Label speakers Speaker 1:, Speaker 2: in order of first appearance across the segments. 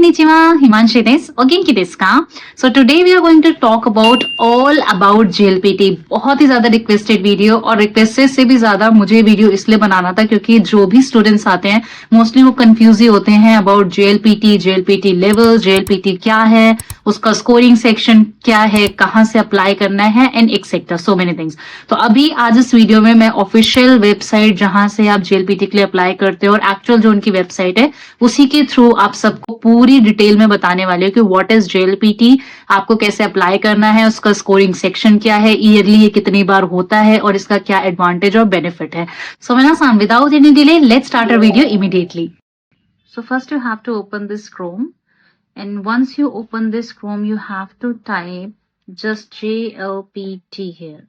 Speaker 1: Konnichiwa, Himanshi desu. O genki desu ka? So today we are going to talk about all about JLPT. बहुत ही ज्यादा requested video और requested से भी ज्यादा मुझे वीडियो इसलिए बनाना था क्योंकि जो भी स्टूडेंट्स आते हैं मोस्टली वो कंफ्यूज ही होते हैं अबाउट जेएलपीटी लेवल, जेएलपीटी क्या है, उसका स्कोरिंग सेक्शन क्या है, कहाँ से अप्लाई करना है and etcetera so many things. तो अभी आज इस वीडियो में मैं ऑफिशियल वेबसाइट जहां से आप जेएलपीटी के लिए अप्लाई करते हो और एक्चुअल जो उनकी वेबसाइट है उसी के थ्रू आप सबको पूरी डिटेल में बताने वाले हो कि व्हाट इज जेएलपीटी, आपको कैसे अप्लाई करना है, उसका स्कोरिंग सेक्शन क्या है, ईयरली ये कितनी बार होता है और इसका क्या एडवांटेज और बेनिफिट है। सो minasan, without any delay, let's start our video immediately. So first you have to open this Chrome, and once you open this Chrome you have to type just JLPT here.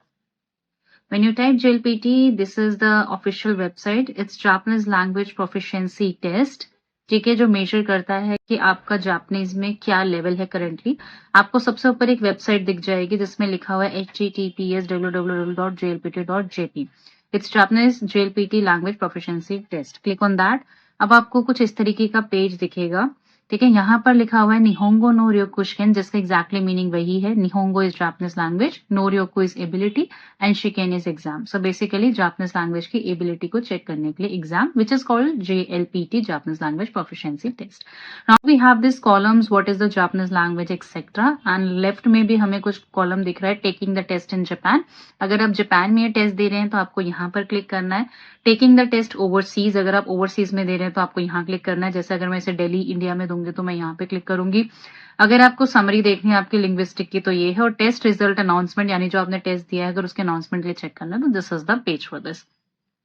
Speaker 1: When you type JLPT, this is the official website. It's Japanese language proficiency test. ठीक है, जो major करता है कि आपका Japanese में क्या level है करंटली। आपको सबसे ऊपर एक वेबसाइट दिख जाएगी जिसमें लिखा हुआ है https://www.jlpt.jp. It's Japanese JLPT language proficiency test. Click on that. अब आपको कुछ इस तरीके का पेज दिखेगा। ठीक है, यहाँ पर लिखा हुआ है निहोंगो नो रयोकुशिकेन, जिसका एग्जैक्टली मीनिंग वही है। निहोंगो इज जापानीज लैंग्वेज, नो रयोकु इज एबिलिटी एंड शिकेन is exam. So basically Japanese language की एबिलिटी को चेक करने के लिए exam which is called JLPT, Japanese language proficiency test. Now we have this columns, what is the Japanese language etcetera, and left में भी हमें कुछ कॉलम दिख रहा है taking the test in Japan. अगर आप जापान में ये टेस्ट दे रहे हैं तो आपको यहाँ पर क्लिक करना है। टेकिंग द टेस्ट ओवरसीज, अगर आप ओवरसीज में दे रहे हैं तो आपको यहाँ क्लिक करना है। जैसे अगर मैं इसे दिल्ली इंडिया में दूंगी तो मैं यहाँ पे क्लिक करूंगी। अगर आपको समरी देखनी है आपकी लिंग्विस्टिक की तो ये है, और टेस्ट रिजल्ट अनाउंसमेंट यानी जो आपने टेस्ट दिया है अगर उसके अनाउंसमेंट के लिए चेक करना है तो this is the page for this.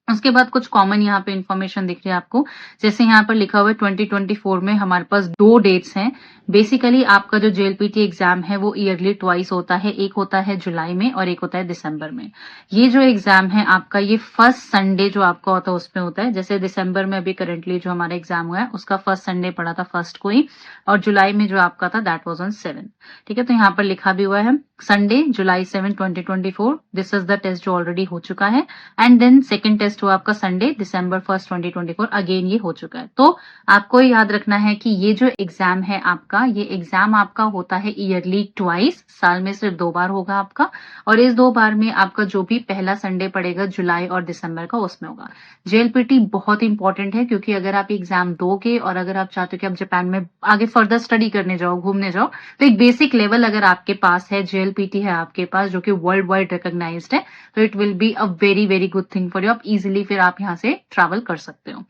Speaker 1: उसके बाद कुछ कॉमन यहाँ पे इंफॉर्मेशन दिख रही है आपको, जैसे यहाँ पर लिखा हुआ है 2024 में हमारे पास 2 डेट्स हैं। बेसिकली आपका जो JLPT एग्जाम है वो ईयरली ट्वाइस होता है, एक होता है जुलाई में और एक होता है दिसंबर में। ये जो एग्जाम है आपका ये फर्स्ट संडे जो आपका होता है उसमें होता है। जैसे दिसंबर में अभी करंटली जो हमारा एग्जाम हुआ है उसका फर्स्ट संडे पड़ा था फर्स्ट को ही, और जुलाई में जो आपका था दैट वाज ऑन 7। ठीक है, तो यहाँ पर लिखा भी हुआ है Sunday July 7 2024, this is the test जो ऑलरेडी हो चुका है। एंड देन सेकेंड टेस्ट हुआ आपका संडे दिसंबर 1 2024, अगेन ये हो चुका है। तो आपको याद रखना है कि ये जो एग्जाम है आपका, ये एग्जाम आपका होता है ईयरली ट्वाइस, साल में सिर्फ 2 बार होगा आपका, और इस 2 बार में आपका जो भी पहला संडे पड़ेगा जुलाई और दिसंबर का उसमें होगा। JLPT बहुत इंपॉर्टेंट है क्योंकि अगर आप एग्जाम दोगे और अगर आप चाहते हो कि आप जापान में आगे फर्दर स्टडी करने जाओ, घूमने जाओ, तो एक बेसिक लेवल अगर आपके पास है, JLPT है आपके पास जो कि वर्ल्ड वाइड रिकॉग्नाइज्ड है, तो it will be a very very good thing for you. आप इजिली फिर आप यहाँ से ट्रैवल कर सकते हो।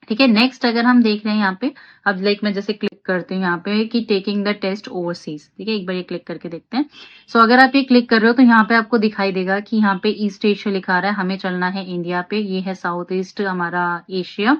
Speaker 1: ठीक है, नेक्स्ट अगर हम देख रहे हैं यहाँ पे, अब लाइक मैं जैसे क्लिक करती हूँ यहाँ पे कि टेकिंग द टेस्ट ओवरसीज। ठीक है, एक बार ये क्लिक करके देखते हैं। सो अगर आप ये क्लिक कर रहे हो तो यहाँ पे आपको दिखाई देगा कि यहाँ पे ईस्ट एशिया लिखा रहा है, हमें चलना है इंडिया पे, ये है साउथ ईस्ट हमारा एशिया।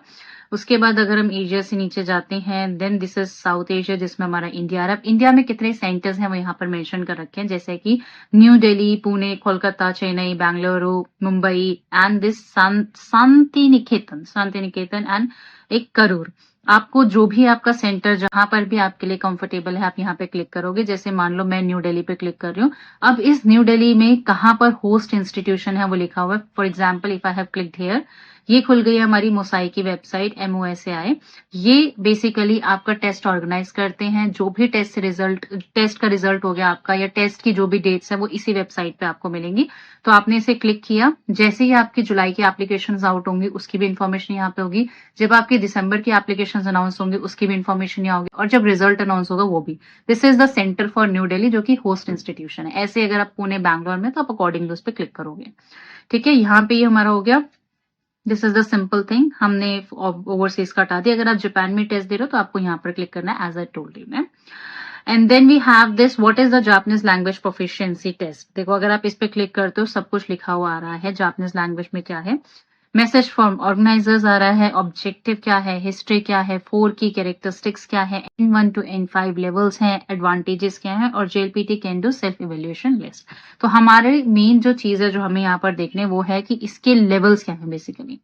Speaker 1: उसके बाद अगर हम एशिया से नीचे जाते हैं then this is South Asia जिसमें हमारा इंडिया। अब इंडिया में कितने सेंटर्स हैं वो यहाँ पर मेंशन कर रखे हैं, जैसे कि new Delhi, Pune, Kolkata, Chennai, Bengaluru, Mumbai and this Shanti Niketan and एक करूर। आपको जो भी आपका सेंटर जहां पर भी आपके लिए कंफर्टेबल है आप यहाँ पे क्लिक करोगे। जैसे मान लो मैं न्यू दिल्ली पे क्लिक कर रही हूँ। अब इस न्यू दिल्ली में कहाँ पर होस्ट इंस्टीट्यूशन है वो लिखा हुआ है। For example if I have clicked here, ये खुल गई हमारी मोसाई की वेबसाइट MOSAI। ये बेसिकली आपका टेस्ट ऑर्गेनाइज करते हैं। जो भी टेस्ट का रिजल्ट हो गया आपका या टेस्ट की जो भी डेट्स है वो इसी वेबसाइट पे आपको मिलेंगी। तो आपने इसे क्लिक किया, जैसे ही आपकी जुलाई की एप्लीकेशन आउट होंगी उसकी भी इन्फॉर्मेशन यहाँ पे होगी, जब आपकी दिसंबर की एप्लीकेशन अनाउंस होंगी उसकी भी इन्फॉर्मेशन यहाँ होगी, और जब रिजल्ट अनाउंस होगा वो भी। This is the centre for new Delhi जो कि होस्ट इंस्टीट्यूशन है। ऐसे अगर आप पुणे बैंगलोर में तो आप अकॉर्डिंगली उस पर क्लिक करोगे। ठीक है, यहाँ पे ये हमारा हो गया। This is the simple thing, हमने ओवरसीज का हटा दिया। अगर आप जापान में टेस्ट दे रहे हो तो आपको यहाँ पर क्लिक करना है as I told you ma'am. And then we have this what is the Japanese language proficiency test. देखो अगर आप इस पे क्लिक करते हो सब कुछ लिखा हुआ आ रहा है जापानीज लैंग्वेज में क्या है। मैसेज फ्रॉम ऑर्गेनाइजर्स आ रहा है, ऑब्जेक्टिव क्या है, हिस्ट्री क्या है, 4 की कैरेक्टरिस्टिक्स क्या है, N1 to N5 लेवल्स हैं, एडवांटेजेस क्या है, और JLPT can do self evaluation list. तो हमारे मेन जो चीज है जो हमें यहाँ पर देखने वो है कि इसके लेवल्स क्या है basically.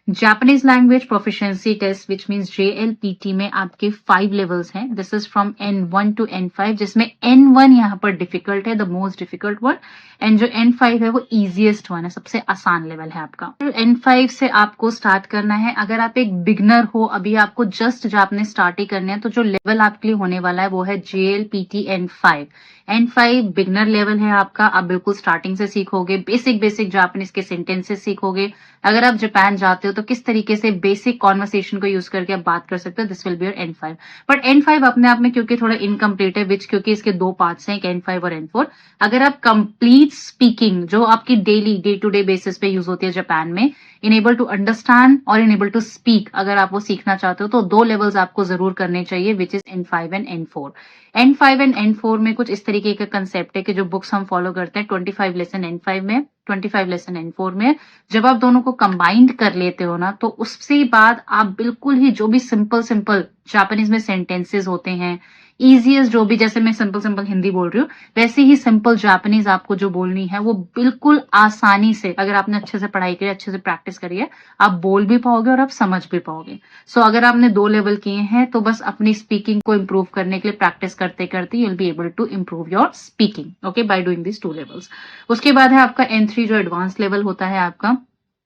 Speaker 1: Japanese language proficiency test which means JLPT में आपके 5 लेवल्स हैं. This is from N1 to N5 जिसमें N1 यहाँ पर डिफिकल्ट है, the most difficult one, and जो N5 है वो इजीएस्ट वन है, सबसे आसान लेवल है आपका. N5 से आपको स्टार्ट करना है. अगर आप एक बिगनर हो, अभी आपको जस्ट जापानीज स्टार्ट ही करने हैं, तो जो लेवल आपके लिए होने वाला है वो है JLPT N5. N5 beginner level है आपका. आप बिल्कुल स्टार्टिंग से सीखोगे, बेसिक जापानीज के सेंटेंसेस सीखोगे. अगर आप जापान जाते हो तो किस तरीके से बेसिक कॉन्वर्सेशन को यूज करके आप बात कर सकते हो, this will be your N5. But N5 अपने आप में क्योंकि थोड़ा इनकम्प्लीट है, विच क्योंकि इसके 2 पार्ट्स हैं, एक N5 और N4. अगर आप कंप्लीट स्पीकिंग जो आपकी daily day to day basis पे यूज होती है जापान में, इनेबल टू अंडरस्टैंड और इनेबल टू स्पीक, अगर आप वो सीखना चाहते हो तो 2 लेवल्स आपको जरूर करने चाहिए, which is N5 and N4. N5 and N4 में कुछ इस तरीके का कंसेप्ट है कि जो बुक्स हम फॉलो करते हैं 25 लेसन N5 में, 25 लेसन N4 में, जब आप दोनों को कंबाइंड कर लेते हो ना, तो उससे बाद आप बिल्कुल ही जो भी सिंपल जापानीज में सेंटेंसेस होते हैं, इजीएस्ट जो भी, जैसे मैं सिंपल हिंदी बोल रही हूँ, वैसे ही सिंपल जापानीज आपको जो बोलनी है वो बिल्कुल आसानी से, अगर आपने अच्छे से पढ़ाई करी, अच्छे से प्रैक्टिस करी है, आप बोल भी पाओगे और आप समझ भी पाओगे. सो अगर आपने 2 लेवल किए हैं तो बस अपनी स्पीकिंग को इम्प्रूव करने के लिए प्रैक्टिस करते करते you will be able to improve your speaking, okay, by doing this 2 levels. उसके बाद है आपका N3 जो एडवांस लेवल होता है आपका.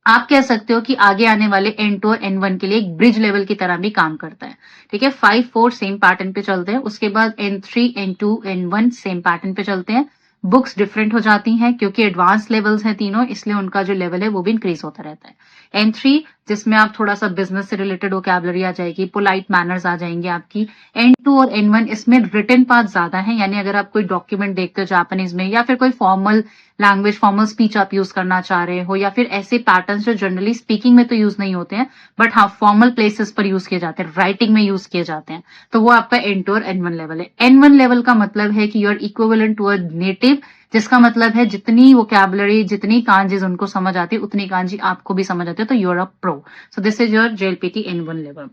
Speaker 1: आप कह सकते हो कि आगे आने वाले N2 और N1 के लिए एक ब्रिज लेवल की तरह भी काम करता है. ठीक है, 5, 4 सेम पैटर्न पे चलते हैं. उसके बाद N3, N2, N1 same pattern पे चलते हैं. बुक्स डिफरेंट हो जाती हैं क्योंकि एडवांस लेवल्स हैं तीनों, इसलिए उनका जो लेवल है वो भी इंक्रीज होता रहता है. N3 जिसमें आप थोड़ा सा बिजनेस से रिलेटेड वोकैबुलरी आ जाएगी, पोलाइट मैनर्स आ जाएंगे आपकी. N2 और N1 इसमें रिटन पार्ट ज्यादा है, यानी अगर आप कोई डॉक्यूमेंट देखते हो जापानीज में, या फिर कोई फॉर्मल लैंग्वेज, फॉर्मल स्पीच आप यूज करना चाह रहे हो, या फिर ऐसे पैटर्न्स जो जनरली स्पीकिंग में तो यूज नहीं होते हैं बट हाँ फॉर्मल प्लेसेस पर यूज किए जाते हैं, राइटिंग में यूज किए जाते हैं, तो वो आपका N2 और N1 लेवल है. N1 लेवल का मतलब है कि you are equivalent to a native, जिसका मतलब है जितनी वोकैबुलरी, जितनी कांजीज उनको समझ आती है उतनी कांजी आपको भी समझ आती है, तो you are a pro. So this is your JLPT N1 level.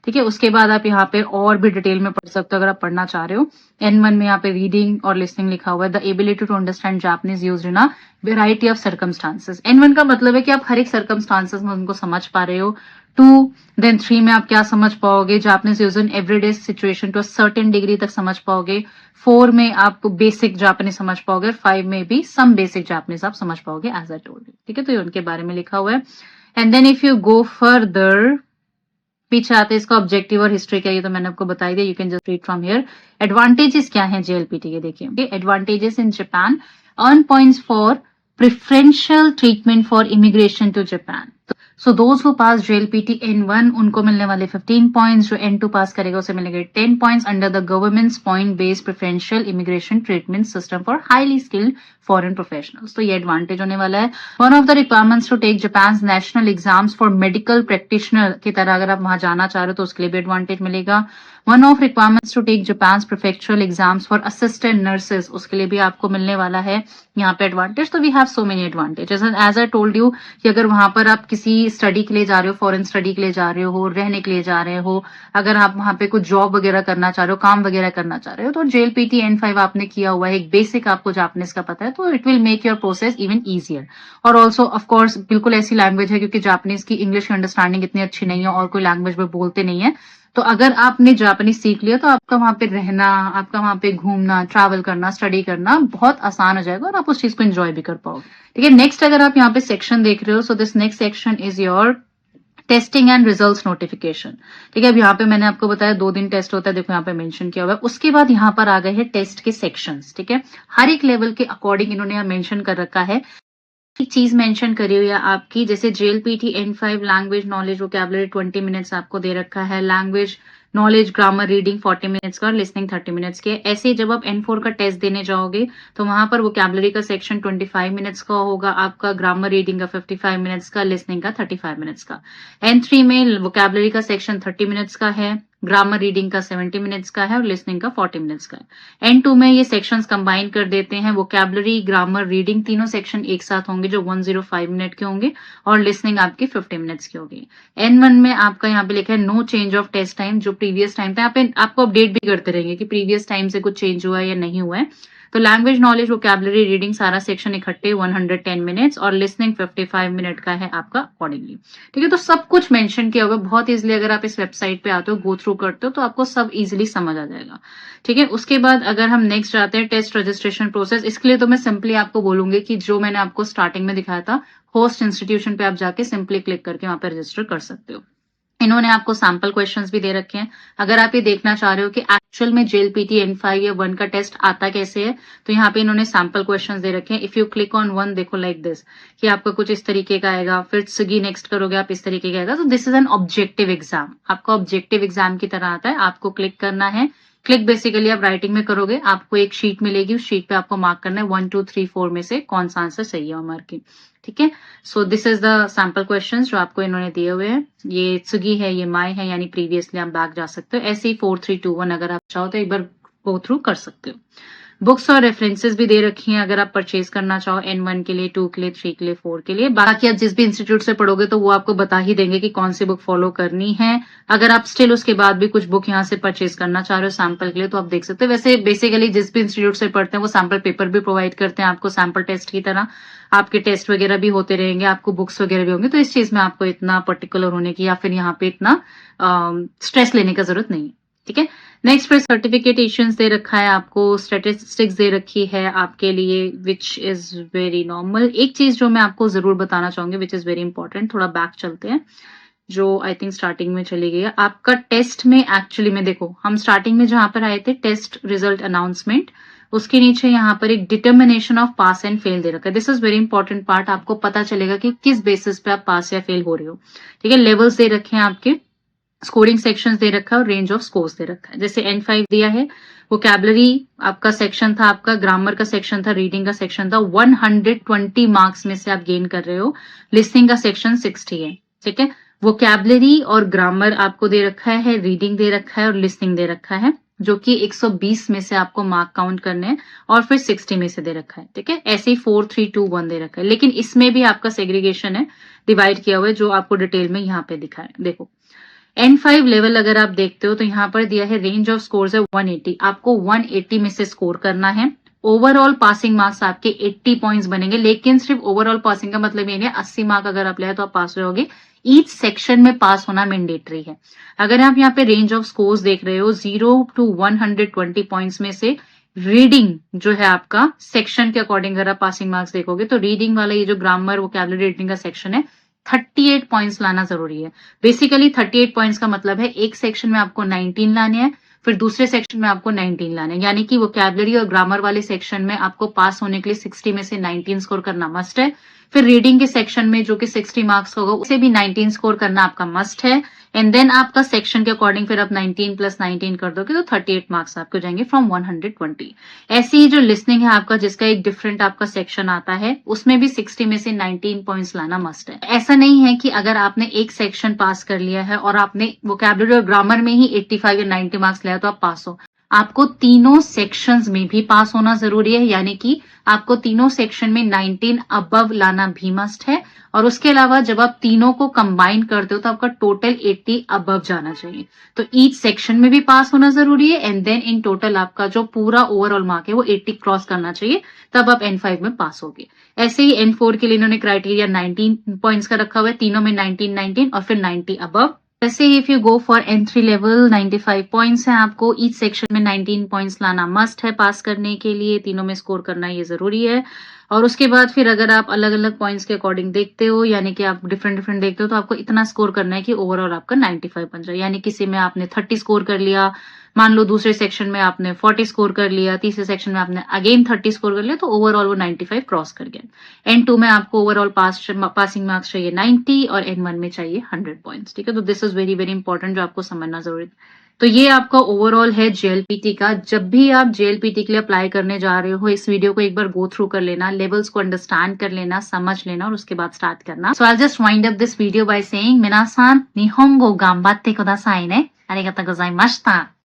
Speaker 1: ठीक है, उसके बाद आप यहाँ पे और भी डिटेल में पढ़ सकते हो अगर आप पढ़ना चाह रहे हो. N1 में यहाँ पे रीडिंग और लिसनिंग लिखा हुआ है, the ability to understand Japanese used in a variety of circumstances. N1 का मतलब है कि आप हर एक सर्कमस्टांसेस में उनको समझ पा रहे हो. 2 देन 3 में आप क्या समझ पाओगे, Japanese use in everyday situation to a certain degree तक समझ पाओगे. 4 में आप बेसिक जापानीज समझ पाओगे. 5 में भी सम बेसिक जापानीज आप समझ पाओगे एज आई टोल्ड यू. ठीक है, तो ये उनके बारे में लिखा हुआ है. And then if you go further, पीछे आते इसका ऑब्जेक्टिव और हिस्ट्री क्या, ये तो मैंने आपको बताई दिया, you can just read from here. Advantages क्या हैं JLPT के, देखिए. Advantages in Japan, earn points for preferential treatment for immigration to Japan. So those who pass JLPT N1 उनको मिलने वाले 15 पॉइंट्स, जो N2 पास करेगा उसे मिलेंगे 10 points under the government's point based preferential immigration treatment system for highly skilled foreign professionals. तो ये advantage होने वाला है. One of the requirements to take Japan national exams for medical practitioner की तरह अगर आप वहां जाना चाह रहे हो तो उसके लिए भी एडवांटेज मिलेगा. One of requirements to take Japan prefectural exams for assistant nurses, उसके लिए भी आपको मिलने वाला है यहाँ पे एडवांटेज. तो we have so many advantages. As I told you कि अगर वहां पर आप किसी स्टडी के लिए जा रहे हो, फॉरेन स्टडी के लिए जा रहे हो, रहने के लिए जा रहे हो, अगर आप वहां पे कुछ जॉब वगैरह करना चाह रहे हो, काम वगैरह करना चाह रहे हो, तो JLPT N5 आपने किया हुआ है, एक बेसिक आपको जापानीज का पता है, तो it will make your process even easier. और ऑल्सो ऑफ कोर्स बिल्कुल ऐसी लैंग्वेज है क्योंकि जापानीज की इंग्लिश की अंडरस्टैंडिंग इतनी अच्छी नहीं है और कोई लैंग्वेज में बोलते नहीं है, तो अगर आपने जापानीज सीख लिया तो आपका वहां पे रहना, आपका वहां पे घूमना, ट्रैवल करना, स्टडी करना बहुत आसान हो जाएगा और आप उस चीज को एंजॉय भी कर पाओगे. ठीक है, नेक्स्ट अगर आप यहाँ पे सेक्शन देख रहे हो, so this next section is your testing and results notification. ठीक है, अब यहाँ पे मैंने आपको बताया 2 दिन टेस्ट होता है, देखो यहाँ पे मेंशन किया हुआ है. उसके बाद यहाँ पर आ गए हैं टेस्ट के सेक्शंस. ठीक है, हर एक लेवल के अकॉर्डिंग इन्होंने यहाँ मेंशन कर रखा है. एक चीज मेंशन करी हुई है आपकी, जैसे JLPT N5 language knowledge vocabulary 20 minutes आपको दे रखा है, language knowledge grammar reading 40 minutes का और लिसनिंग 30 मिनट्स के. ऐसे ही जब आप N4 का टेस्ट देने जाओगे तो वहां पर वोकैबुलरी का सेक्शन 25 मिनट्स का होगा, आपका ग्रामर रीडिंग का 55 मिनट्स का, लिसनिंग का 35 मिनट्स का. N3 में वोकैबुलरी का सेक्शन 30 मिनट्स का है, ग्रामर रीडिंग का 70 मिनट्स का है और लिसनिंग का 40 मिनट्स का है. N2 में ये सेक्शंस कंबाइन कर देते हैं, वोकैबुलरी, ग्रामर, रीडिंग तीनों सेक्शन एक साथ होंगे जो 105 मिनट के होंगे और लिसनिंग आपकी 50 मिनट्स की होगी. N1 में आपका यहाँ पे लिखा है no change of test time, जो प्रीवियस टाइम था, यहाँ पे आपको अपडेट भी करते रहेंगे कि प्रीवियस टाइम से कुछ चेंज हुआ है या नहीं हुआ है. तो लैंग्वेज नॉलेज, वोकैबुलरी, रीडिंग सारा सेक्शन इकट्ठे 110 मिनट्स और लिसनिंग 55 मिनट का है आपका अकॉर्डिंगली। ठीक है, तो सब कुछ मेंशन किया होगा बहुत इजीली। अगर आप इस वेबसाइट पे आते हो, गो थ्रू करते हो, तो आपको सब इजीली समझ आ जाएगा। ठीक है, उसके बाद अगर हम नेक्स्ट जाते हैं टेस्ट रजिस्ट्रेशन प्रोसेस, इसके लिए तो मैं सिंपली आपको बोलूंगी कि जो मैंने आपको स्टार्टिंग में दिखाया था, होस्ट इंस्टीट्यूशन पे आप जाके सिंपली क्लिक करके वहां पे रजिस्टर कर सकते हो। इन्होंने आपको सैंपल क्वेश्चंस भी दे रखे हैं। अगर आप ये देखना चाह रहे हो कि एक्चुअल में JLPT N5 या 1 का टेस्ट आता कैसे है, तो यहाँ पे इन्होंने सैंपल क्वेश्चंस दे रखे हैं। इफ यू क्लिक ऑन 1, देखो लाइक दिस, कि आपका कुछ इस तरीके का आएगा, फिर स्गी नेक्स्ट करोगे आप, इस तरीके का आएगा। तो this is an objective exam, आपका ऑब्जेक्टिव एग्जाम की तरह आता है। आपको क्लिक करना है। क्लिक बेसिकली आप राइटिंग में करोगे, आपको एक शीट मिलेगी, उस शीट पे आपको मार्क करना है 1 2 3 4 में से कौन सा आंसर सही है मार्क की। ठीक है, सो this is the sample questions जो आपको इन्होंने दिए हुए हैं। ये सुगी है, ये माई है, यानी प्रीवियसली आप बैक जा सकते हो। ऐसे ही 4 3 2 1 अगर आप चाहो तो एक बार गो थ्रू कर सकते हो। बुक्स और रेफरेंसेस भी दे रखी हैं अगर आप परचेज करना चाहो, N1 के लिए, 2 के लिए, 3 के लिए, 4 के लिए। बाकी आप जिस भी इंस्टीट्यूट से पढ़ोगे तो वो आपको बता ही देंगे कि कौन सी बुक फॉलो करनी है। अगर आप स्टिल उसके बाद भी कुछ बुक यहाँ से परचेज करना चाह रहे हो सैंपल के लिए, तो आप देख सकते हो। वैसे बेसिकली जिस भी इंस्टीट्यूट से पढ़ते हैं वो सैंपल पेपर भी प्रोवाइड करते हैं आपको, सैंपल टेस्ट की तरह। आपके टेस्ट वगैरह भी होते रहेंगे, आपको बुक्स वगैरह भी होंगे, तो इस चीज में आपको इतना पर्टिकुलर होने की या फिर यहाँ पे इतना स्ट्रेस लेने का जरूरत नहीं है। ठीक है, नेक्स्ट फिर सर्टिफिकेट इश्यूएंस दे रखा है आपको, स्टैटिस्टिक्स दे रखी है आपके लिए, विच इज वेरी नॉर्मल। एक चीज जो मैं आपको जरूर बताना चाहूंगी विच इज वेरी इंपॉर्टेंट, थोड़ा बैक चलते हैं, जो आई थिंक स्टार्टिंग में चली गई है। आपका टेस्ट में एक्चुअली में देखो, हम स्टार्टिंग में जहां पर आए थे टेस्ट रिजल्ट अनाउंसमेंट, उसके नीचे यहाँ पर एक determination of pass and fail दे रखा है। This is very important part, आपको पता चलेगा कि किस बेसिस पे आप पास या फेल हो रहे हो। ठीक है, लेवल्स दे रखे हैं आपके, स्कोरिंग सेक्शंस दे रखा है और रेंज ऑफ स्कोर्स दे रखा है। जैसे N5 दिया है, वोकैबुलरी आपका सेक्शन था, आपका ग्रामर का सेक्शन था, रीडिंग का सेक्शन था, 120 मार्क्स में से आप गेन कर रहे हो। लिसनिंग का सेक्शन 60 है। ठीक है, वोकैबुलरी और ग्रामर आपको दे रखा है, रीडिंग दे रखा है और लिसनिंग दे रखा है, जो कि 120 में से आपको मार्क काउंट करने हैं और फिर 60 में से दे रखा है। ठीक है, ऐसे ही 4 3 2 1 दे रखा है, लेकिन इसमें भी आपका सेग्रीगेशन है, डिवाइड किया हुआ है, जो आपको डिटेल में यहाँ पे दिखा है। देखो N5 लेवल अगर आप देखते हो तो यहाँ पर दिया है रेंज ऑफ स्कोर्स है 180, आपको 180 में से स्कोर करना है। ओवरऑल पासिंग मार्क्स आपके 80 पॉइंट्स बनेंगे, लेकिन सिर्फ ओवरऑल पासिंग का मतलब ये नहीं है 80 मार्क अगर आप ले तो आप पास रहोगे। ईच सेक्शन में पास होना मैंडेटरी है। अगर आप यहाँ पे रेंज ऑफ स्कोर्स देख रहे हो 0 to 120 पॉइंट्स में से रीडिंग जो है आपका सेक्शन के अकॉर्डिंग अगर आप पासिंग मार्क्स देखोगे तो रीडिंग वाला ये जो ग्रामर वोकैबुलरी रीडिंग का सेक्शन है 38 पॉइंट्स लाना जरूरी है। बेसिकली 38 पॉइंट्स का मतलब है एक सेक्शन में आपको 19 लाने हैं, फिर दूसरे सेक्शन में आपको 19 लाने हैं, यानी कि वोकैबुलरी और ग्रामर वाले सेक्शन में आपको पास होने के लिए 60 में से 19 स्कोर करना मस्ट है। फिर रीडिंग के सेक्शन में जो कि 60 मार्क्स होगा उसे भी 19 स्कोर करना आपका मस्ट है। एंड देन आपका सेक्शन के अकॉर्डिंग फिर आप 19 + 19 कर दोगे तो 38 मार्क्स आपको जाएंगे फ्रॉम 120। ऐसे ही जो लिसनिंग है आपका, जिसका एक डिफरेंट आपका सेक्शन आता है, उसमें भी 60 में से 19 पॉइंट्स लाना मस्ट है। ऐसा नहीं है कि अगर आपने एक सेक्शन पास कर लिया है और आपने वोकैबुलरी और ग्रामर में ही 85 या 90 मार्क्स लिया तो आप पास हो। आपको तीनों सेक्शंस में भी पास होना जरूरी है, यानी कि आपको तीनों सेक्शन में 19 अबव लाना भी मस्ट है। और उसके अलावा जब आप तीनों को कंबाइन करते हो तो आपका टोटल 80 अबव जाना चाहिए। तो ईच सेक्शन में भी पास होना जरूरी है एंड देन इन टोटल आपका जो पूरा ओवरऑल मार्क है वो 80 क्रॉस करना चाहिए, तब आप N5 में पास होगे। ऐसे ही N4 के लिए इन्होंने क्राइटेरिया 19 पॉइंट्स का रखा हुआ है, तीनों में 19 19 और फिर 90 अबव। जैसे if you go for N3 level 95 points हैं, आपको ईच सेक्शन में 19 पॉइंट्स लाना मस्ट है पास करने के लिए, तीनों में स्कोर करना ये जरूरी है। और उसके बाद फिर अगर आप अलग अलग पॉइंट्स के अकॉर्डिंग देखते हो, यानी कि आप डिफरेंट डिफरेंट देखते हो, तो आपको इतना स्कोर करना है कि ओवरऑल आपका 95 बन जाए। यानी किसी में आपने 30 स्कोर कर लिया, मान लो दूसरे सेक्शन में आपने 40 स्कोर कर लिया, तीसरे सेक्शन में आपने अगेन 30 स्कोर कर लिया, तो ओवरऑल वो 95 क्रॉस कर गया। N2 में आपको ओवरऑल पासिंग मार्क्स चाहिए 90 और N1 में चाहिए 100 पॉइंट्स। ठीक है, तो this is very very important जो आपको समझना जरूरी है। तो ये आपका ओवरऑल है JLPT का। जब भी आप JLPT के लिए अप्लाई करने जा रहे हो, इस वीडियो को एक बार गो थ्रू कर लेना, लेवल्स को अंडरस्टैंड कर लेना, समझ लेना और उसके बाद स्टार्ट करना। So I just wind up this video by saying, मिनासान निहोंगो गांबात्ते कुदासाई ने। आरिगातो गोजाइमाशिता।